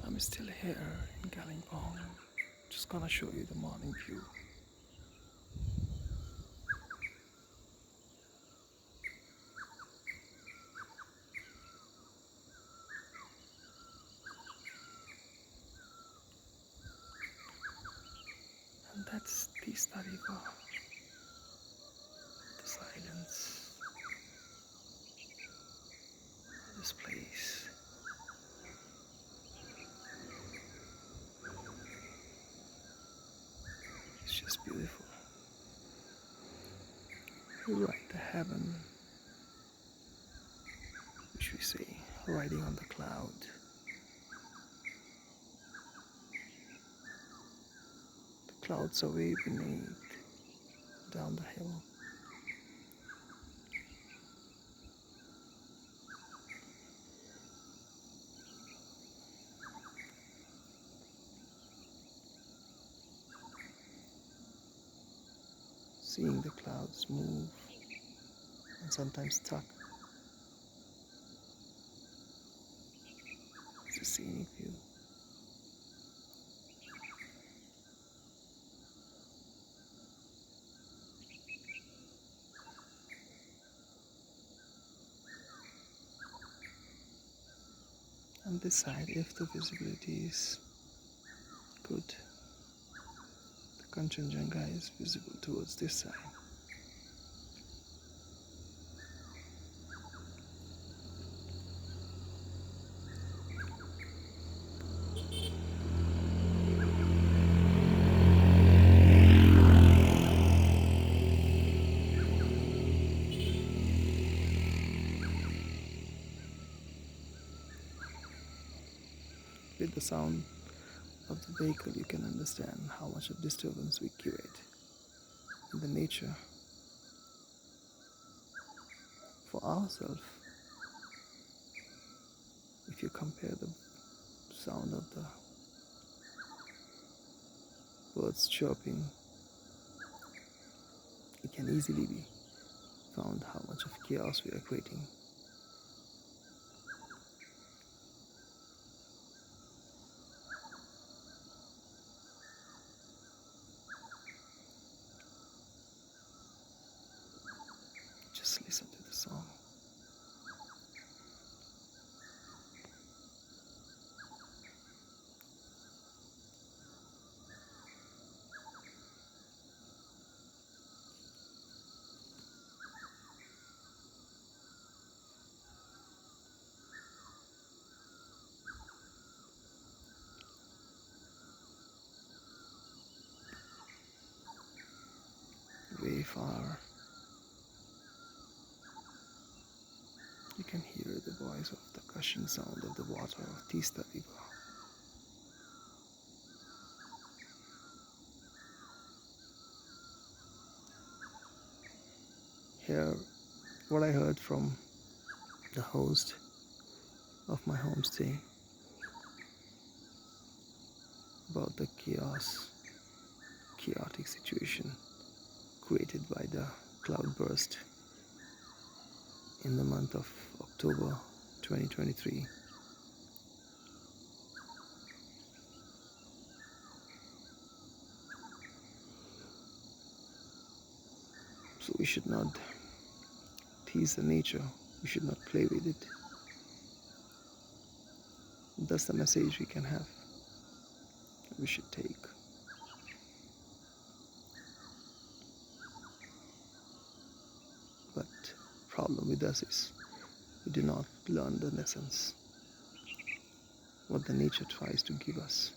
I'm still here in Kalimpong. Just gonna show you the morning view. And that's the River. The silence. This place. It's just beautiful. Right, the heaven, which we say, riding on the cloud. The clouds are way beneath, down the hill. Seeing the clouds move and sometimes stuck. It's a scenic view. And this side, if the visibility is good, the Kanchenjunga is visible towards this side. With the sound of the vehicle, you can understand how much of disturbance we create in the nature for ourselves. If you compare the sound of the birds chirping, it can easily be found how much of chaos we are creating. Just listen to the song. Way far, you can hear the voice of the gushing sound of the water of Tista River. Here, what I heard from the host of my homestay about the chaotic situation created by the cloudburst in the month of October 2023. So we should not tease the nature, we should not play with it. That's the message we can have, we should take. But problem with us is we do not learn the lessons what the nature tries to give us.